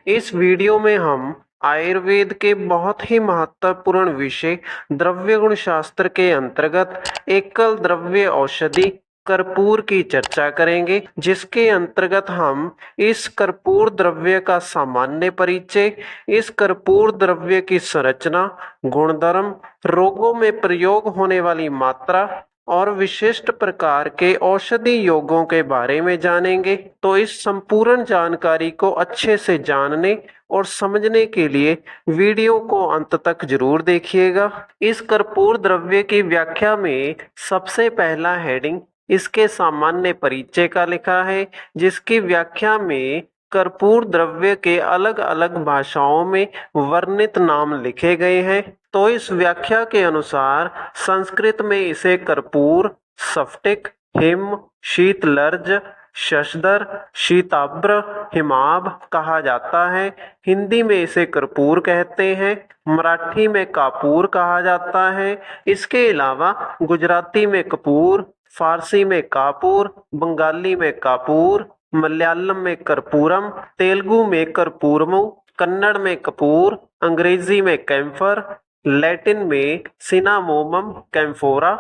इस वीडियो में हम आयुर्वेद के बहुत ही महत्वपूर्ण विषय द्रव्य गुण शास्त्र के अंतर्गत एकल द्रव्य औषधि कर्पूर की चर्चा करेंगे, जिसके अंतर्गत हम इस कर्पूर द्रव्य का सामान्य परिचय, इस कर्पूर द्रव्य की संरचना, गुणधर्म, रोगों में प्रयोग होने वाली मात्रा और विशिष्ट प्रकार के औषधि योगों के बारे में जानेंगे। तो इस संपूर्ण जानकारी को अच्छे से जानने और समझने के लिए वीडियो को अंत तक जरूर देखिएगा। इस कर्पूर द्रव्य की व्याख्या में सबसे पहला हेडिंग इसके सामान्य परिचय का लिखा है, जिसकी व्याख्या में कर्पूर द्रव्य के अलग अलग भाषाओं में वर्णित नाम लिखे गए हैं। तो इस व्याख्या के अनुसार संस्कृत में इसे कर्पूर, स्फटिक, हिम, शीतलर्ज, शशधर, शीताब्र, हिमाभ कहा जाता है। हिंदी में इसे कर्पूर कहते हैं, मराठी में कापूर कहा जाता है। इसके अलावा गुजराती में कपूर, फारसी में कापूर, बंगाली में कापूर, मलयालम में कर्पूरम, तेलुगु में कर्पूरमु, कन्नड़ में कपूर, अंग्रेजी में कैम्फर, लैटिन में सिनामोमम कैम्फोरा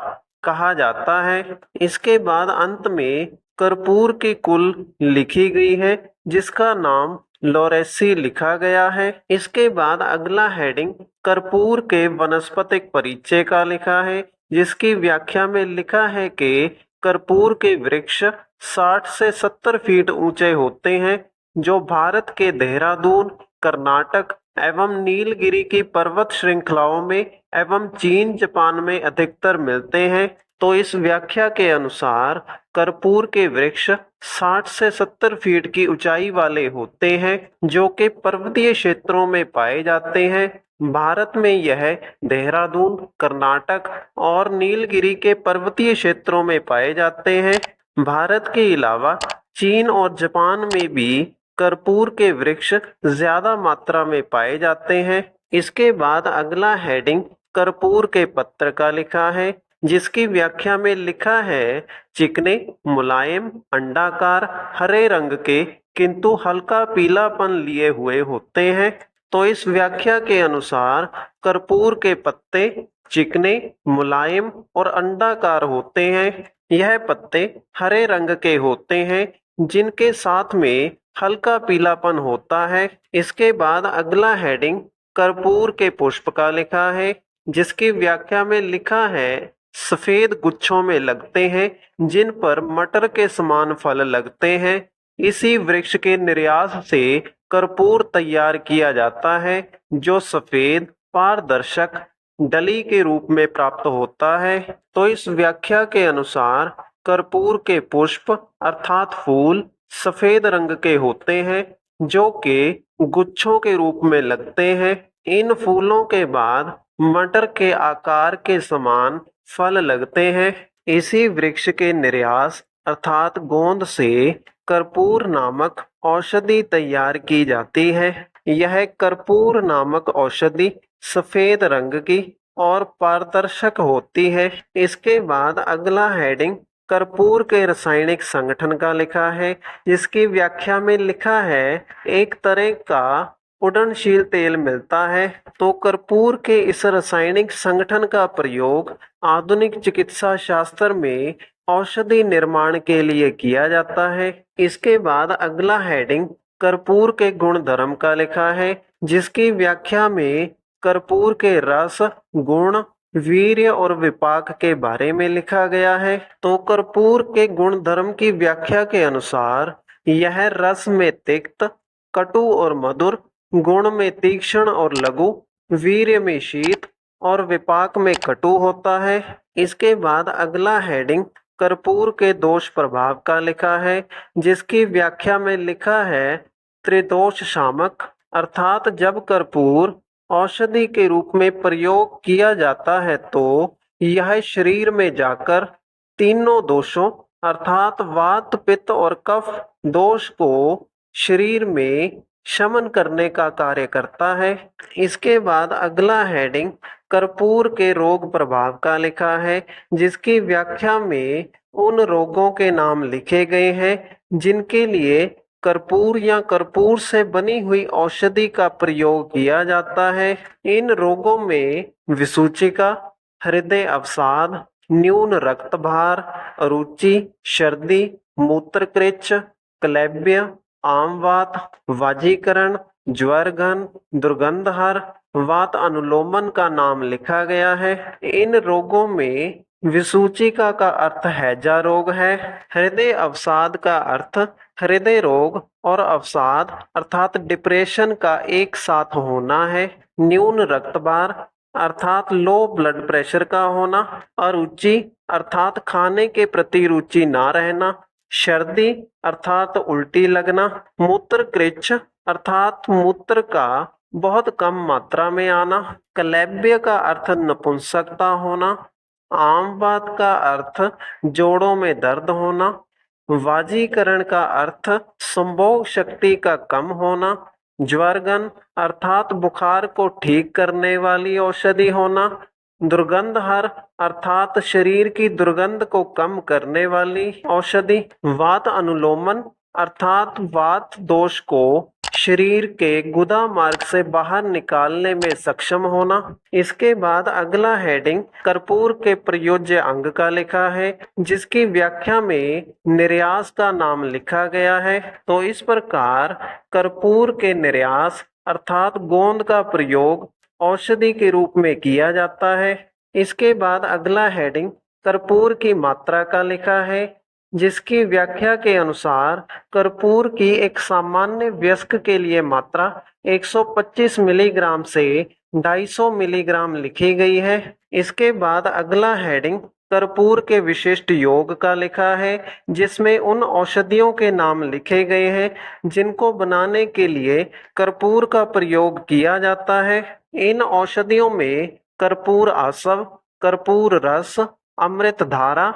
कहा जाता है। इसके बाद अंत में कर्पूर की कुल लिखी गई है, जिसका नाम लोरेसी लिखा गया है। इसके बाद अगला हेडिंग कर्पूर के वनस्पतिक परिचय का लिखा है, जिसकी व्याख्या में लिखा है कि कर्पूर के वृक्ष 60 से 70 फीट ऊंचे होते हैं, जो भारत के देहरादून, कर्नाटक एवं नीलगिरी की पर्वत श्रृंखलाओं में एवं चीन, जापान में अधिकतर मिलते हैं। तो इस व्याख्या के अनुसार कर्पूर के वृक्ष 60 से 70 फीट की ऊंचाई वाले होते हैं, जो कि पर्वतीय क्षेत्रों में पाए जाते हैं। भारत में यह देहरादून, कर्नाटक और नीलगिरी के पर्वतीय क्षेत्रों में पाए जाते हैं। भारत के अलावा चीन और जापान में भी कर्पूर के वृक्ष ज्यादा मात्रा में पाए जाते हैं। इसके बाद अगला हेडिंग कर्पूर के पत्र का लिखा है, जिसकी व्याख्या में लिखा है चिकने, मुलायम, अंडाकार, हरे रंग के किंतु हल्का पीलापन लिए हुए होते हैं। तो इस व्याख्या के अनुसार कर्पूर के पत्ते चिकने, मुलायम और अंडाकार होते हैं। यह पत्ते हरे रंग के होते हैं, जिनके साथ में हल्का पीलापन होता है। इसके बाद अगला हेडिंग कर्पूर के पुष्प का लिखा है, जिसकी व्याख्या में लिखा है सफेद गुच्छों में लगते हैं, जिन पर मटर के समान फल लगते हैं। इसी वृक्ष के निर्यास से कर्पूर तैयार किया जाता है, जो सफेद पारदर्शक डली के रूप में प्राप्त होता है। तो इस व्याख्या के अनुसार कर्पूर के पुष्प अर्थात फूल सफेद रंग के होते हैं, जो कि गुच्छों के रूप में लगते हैं। इन फूलों के बाद मटर के आकार के समान फल लगते हैं। इसी वृक्ष के निर्यास अर्थात गोंद से कर्पूर नामक औषधि तैयार की जाती है। यह कर्पूर नामक औषधि सफेद रंग की और पारदर्शक होती है। इसके बाद अगला हेडिंग कर्पूर के रासायनिक संगठन का लिखा है, जिसकी व्याख्या में लिखा है एक तरह का उड़नशील तेल मिलता है। तो कर्पूर के इस रासायनिक संगठन का प्रयोग आधुनिक चिकित्सा शास्त्र में औषधि निर्माण के लिए किया जाता है। इसके बाद अगला हेडिंग कर्पूर के गुणधर्म का लिखा है, जिसकी व्याख्या में कर्पूर के रस, गुण, वीर्य और विपाक के बारे में लिखा गया है। तो कर्पूर के गुणधर्म की व्याख्या के अनुसार यह रस में तिक्त, कटु और मधुर, गुण में तीक्ष्ण और लघु, वीर्य में शीत और विपाक में कटु होता है। इसके बाद अगला हेडिंग कर्पूर के दोष प्रभाव का लिखा है, जिसकी व्याख्या में लिखा है त्रिदोष शामक अर्थात जब कर्पूर औषधि के रूप में प्रयोग किया जाता है तो यह शरीर में जाकर तीनों दोषों अर्थात वात, पित्त और कफ दोष को शरीर में शमन करने का कार्य करता है। इसके बाद अगला हेडिंग कर्पूर के रोग प्रभाव का लिखा है, जिसकी व्याख्या में उन रोगों के नाम लिखे गए हैं जिनके लिए कर्पूर या कर्पूर से बनी हुई औषधि का प्रयोग किया जाता है। इन रोगों में विसूचिका, हृदय अवसाद, न्यून रक्त भार, अरुचि, सर्दी, मूत्रकृच्छ, क्लैब्य, आमवात, वाजीकरण, ज्वरघन, दुर्गंधहर, वात अनुलोमन का नाम लिखा गया है। इन रोगों में विसूचिका का अर्थ हैजा रोग है। हृदय अवसाद का अर्थ हृदय रोग और अवसाद अर्थात डिप्रेशन का एक साथ होना है। न्यून रक्तभार अर्थात लो ब्लड प्रेशर का होना। अरुचि अर्थात खाने के प्रति रुचि ना रहना। सर्दी अर्थात उल्टी लगना। मूत्रकृच्छ अर्थात मूत्र का बहुत कम मात्रा में आना। क्लैब्य का अर्थ नपुंसकता होना। आमवात का अर्थ जोड़ों में दर्द होना। वाजीकरण का अर्थ संभोग शक्ति का कम होना। ज्वरघन अर्थात बुखार को ठीक करने वाली औषधि होना। दुर्गंधहर अर्थात शरीर की दुर्गंध को कम करने वाली औषधि। वात अनुलोमन अर्थात वात दोष को शरीर के गुदा मार्ग से बाहर निकालने में सक्षम होना। इसके बाद अगला हेडिंग कर्पूर के प्रयोज्य अंग का लिखा है, जिसकी व्याख्या में निर्यास का नाम लिखा गया है। तो इस प्रकार कर्पूर के निर्यास अर्थात गोंद का प्रयोग औषधि के रूप में किया जाता है। इसके बाद अगला हेडिंग कर्पूर की मात्रा का लिखा है, जिसकी व्याख्या के अनुसार कर्पूर की एक सामान्य वयस्क के लिए मात्रा 125 मिलीग्राम से 250 मिलीग्राम लिखी गई है। इसके बाद अगला हेडिंग कर्पूर के विशिष्ट योग का लिखा है, जिसमें उन औषधियों के नाम लिखे गए हैं जिनको बनाने के लिए कर्पूर का प्रयोग किया जाता है। इन औषधियों में कर्पूर आसव, कर्पूर रस, अमृत धारा,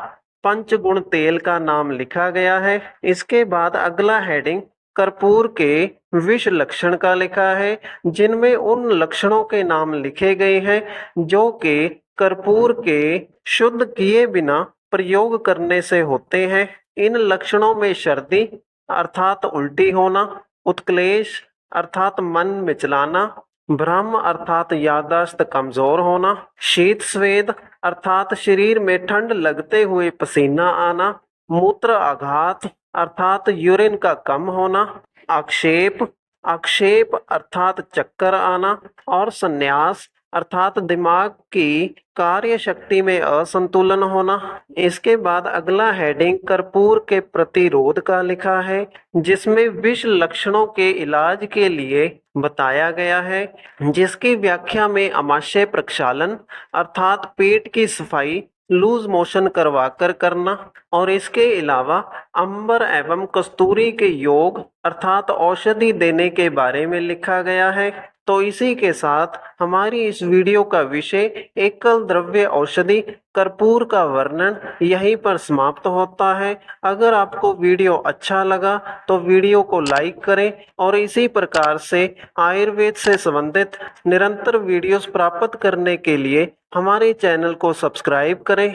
पंचगुण तेल का नाम लिखा गया है। इसके बाद अगला हेडिंग कर्पूर के विष लक्षण का लिखा है, जिनमें उन लक्षणों के नाम लिखे गए हैं जो कि कर्पूर के शुद्ध किए बिना प्रयोग करने से होते हैं। इन लक्षणों में सर्दी अर्थात उल्टी होना, उत्क्लेश अर्थात मन मिचलाना, भ्रम अर्थात याददाश्त कमजोर होना, शीत स्वेद अर्थात शरीर में ठंड लगते हुए पसीना आना, मूत्र आघात अर्थात यूरिन का कम होना, आक्षेप अर्थात चक्कर आना और संन्यास अर्थात दिमाग की कार्य शक्ति में असंतुलन होना। इसके बाद अगला हेडिंग कर्पूर के प्रतिरोध का लिखा है, जिसमें विष लक्षणों के इलाज के लिए बताया गया है, जिसकी व्याख्या में आमाशय प्रक्षालन अर्थात पेट की सफाई लूज मोशन करवाकर करना और इसके अलावा अंबर एवं कस्तूरी के योग अर्थात औषधि देने के बारे में लिखा गया है। तो इसी के साथ हमारी इस वीडियो का विषय एकल द्रव्य औषधि कर्पूर का वर्णन यहीं पर समाप्त होता है। अगर आपको वीडियो अच्छा लगा तो वीडियो को लाइक करें और इसी प्रकार से आयुर्वेद से संबंधित निरंतर वीडियोस प्राप्त करने के लिए हमारे चैनल को सब्सक्राइब करें।